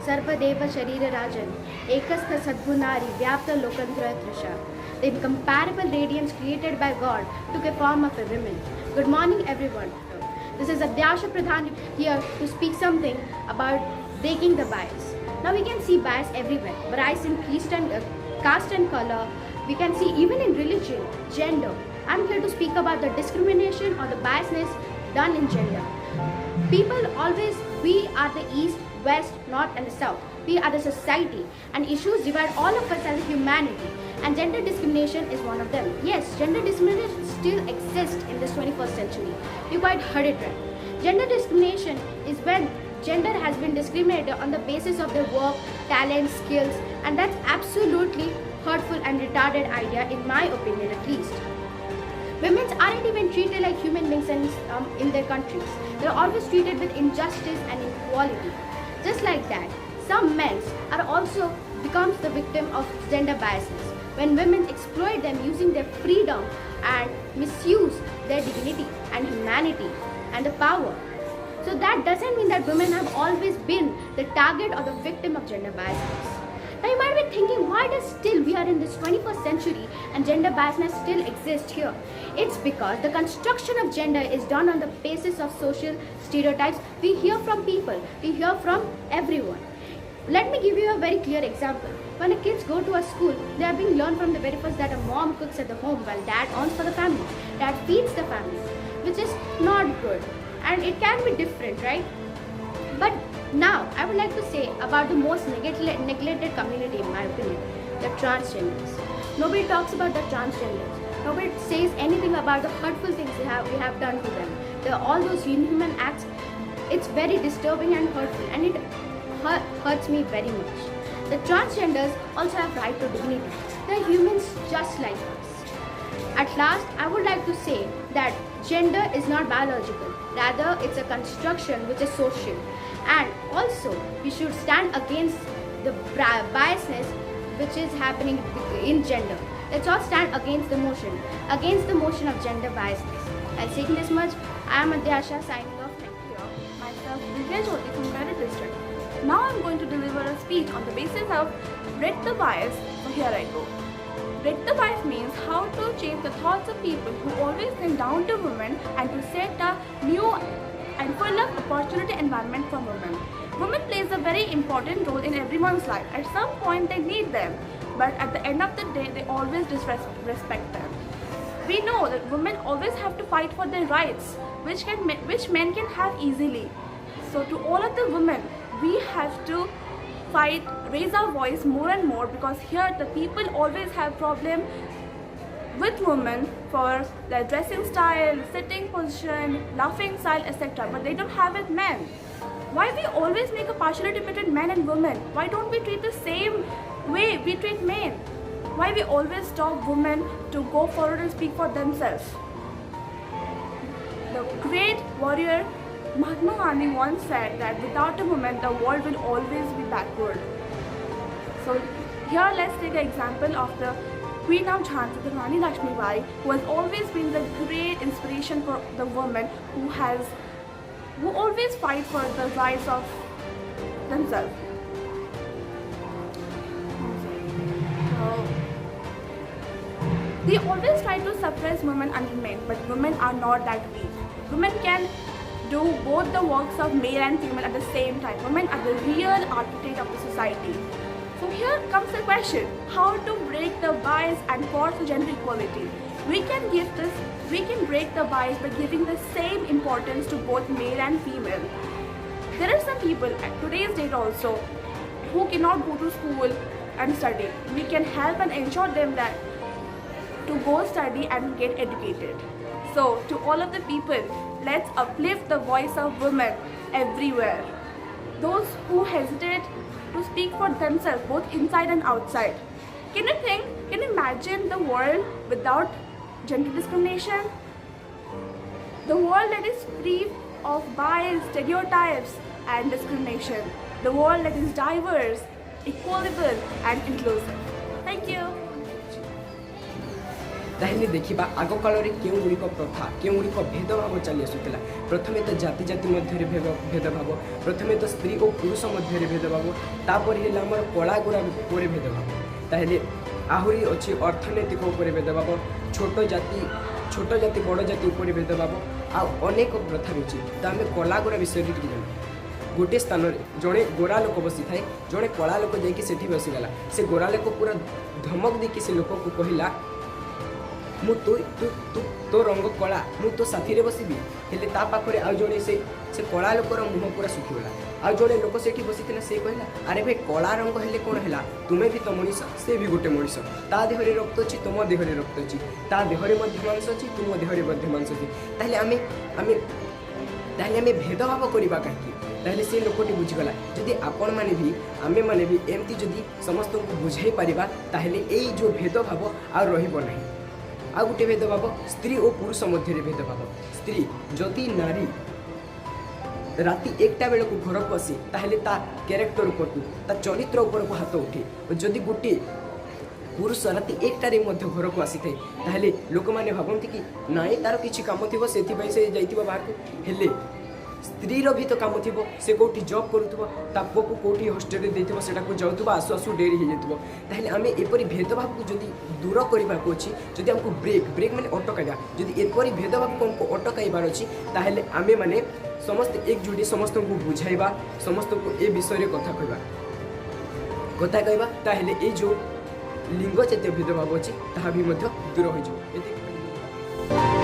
Sarvadeva Sharira Rajan, Ekastha Sadgunari, Vyapta Lokandra Trisha. The incomparable radiance created by God took a form of a woman. Good morning, everyone. This is Adyasha Pradhan here to speak something about breaking the bias. Now we can see bias everywhere, bias in caste and color. We can see even in religion, gender. I'm here to speak about the discrimination or the biasness done in gender. People always, we are the East, West, North and the South. We are the society, and issues divide all of us as a humanity, and gender discrimination is one of them. Yes, gender discrimination still exists in this 21st century. You quite heard it right. Gender discrimination is when gender has been discriminated on the basis of their work, talent, skills, and that's absolutely hurtful and retarded idea, in my opinion at least. Women aren't even treated like human beings in their countries. They're always treated with injustice and inequality. Just like that, some men are also becomes the victim of gender biases when women exploit them using their freedom and misuse their dignity and humanity and the power. So that doesn't mean that women have always been the target or the victim of gender biases. Now you might be thinking, why does still we are in this 21st century and gender biasness still exists here? It's because the construction of gender is done on the basis of social stereotypes. We hear from people, we hear from everyone. Let me give you a very clear example. When the kids go to a school, they are being learned from the very first that a mom cooks at the home while dad earns for the family. Dad feeds the family, which is not good. And it can be different, right? But now, I would like to say about the most neglected community in my opinion, the transgenders. Nobody talks about the transgenders. Nobody says anything about the hurtful things we have done to them. All those inhuman acts, it's very disturbing and hurtful, and it hurts me very much. The transgenders also have right to dignity. They're humans just like us. At last, I would like to say that gender is not biological. Rather, it's a construction which is social. And also, we should stand against the biasness which is happening in gender. Let's all stand against the motion of gender biasness. I'll say this much. I am Adyasha signing off. Thank you. Myself, Divya Jyoti from Merit District. Now I'm going to deliver a speech on the basis of break the bias. So here I go. Break the bias means how to change the thoughts of people who always think down to women and to set a new and full of opportunity environment for women. Women plays a very important role in everyone's life. At some point they need them, but at the end of the day they always disrespect them. We know that women always have to fight for their rights, which men can have easily. So to all of the women, we have to fight, raise our voice more and more, because here the people always have problem with women for their dressing style, sitting position, laughing style, etc. But they don't have it men. Why we always make a partiality between men and women? Why don't we treat the same way we treat men? Why we always stop women to go forward and speak for themselves? The great warrior Mahatma Gandhi once said that without a woman, the world will always be backward. So here let's take an example of the Queen of Jhansi, the Rani Lakshmibai, who has always been the great inspiration for the women who always fight for the rights of themselves. They always try to suppress women and men, but women are not that weak. Women can do both the works of male and female at the same time. Women are the real architect of the society. So here comes the question, how to break the bias and for gender equality. We can break the bias by giving the same importance to both male and female. There are some people at today's date also who cannot go to school and study. We can help and ensure them that to go study and get educated. So to all of the people, let's uplift the voice of women everywhere. Those who hesitate to speak for themselves, both inside and outside. Can you imagine the world without gender discrimination? The world that is free of bias, stereotypes and discrimination. The world that is diverse, equitable and inclusive. Thank you. ताहले देखिबा आग काल रे केउ गुड़िक प्रथा केउ गुड़िक भेदभाव चली आसुला। प्रथमे तो जाति जाति मध्य भेदभाव, प्रथमे तो स्त्री और पुरुष मध्य भेदभाव, तापर है आमर कला गुड़ा उपर भेदभाव, ताहले आहरी अच्छी अर्थनैतिक उपर भेदभाव, छोट जाति बड़ जाति उपर भेदभाव आ अनेक प्रथा रही। तो आम कला गुड़ा विषय टी जान गोटे स्थान में जड़े गोरा लोक बसी थाए, जड़े कला लोक जाकि बसीगला। से गोरा लोक पूरा धमक देकी से लोक को कहला मु तो रंग कला मु तो साथी रे बसबी। हेले ता पाखरे आ जड़े से कला लोकर मुह पूरा सुखीगला। आ जड़े लोक से बसी से कहला अरे भाई कला रंग हेले कौन है, तुम्हें भी तो मनीष से भी गोटे मनीष, ता देहरे रक्त अच्छी तुम देहरे रक्त अच्छी, ता देहरे मांस अच्छी तुम देहरे मांस अच्छी। ताहले आमे भेदभाव करवा कहीं, ताहले से लोकटी बुझीगला। जदि आपण माने भी आमे माने भी एमती जदि समस्त को बुझाई पारिबा ताहले एई जो भेदभाव आ रहिबो नहीं। आ गोटे भेदभाव स्त्री और पुरुष मध्य भेदभाव। स्त्री जदि नारी राति 1टा बेल को घर को आसी ताहले ता कैरेक्टर ऊपर को ता चरित्र ऊपर को हाथ उठे। जदि गोटे पुरुष राति 1टारे मध्य घर को आसी थाए ताहले लोक माने भाबंती कि नाई तार किछि काम थिबो सेथि से जाइतिबो बाहर को। हेले स्त्रीर भी तो काम थी, से कौटी जॉब करूथबो ता पुओ को कौटी हॉस्टेल देथिबो सेटा को जाउथबो आसु आसु डेरी हो जाइतबो। ताहले आमे एपरि भेदभाव को जदि दूर करबा को अछि, जदि हमको ब्रेक माने अटकाइबा, जदि एपरि भेदभाव को हमको अटकाइबार अछि ताहले आमे माने समस्त एकजुटी समस्त को बुझाइबा, समस्त को ए विषय रे कथा कहबा ताहले ए जो लिंग जातीय भेदभाव अछि ताहा भी मध्य दूर हो जाइबो।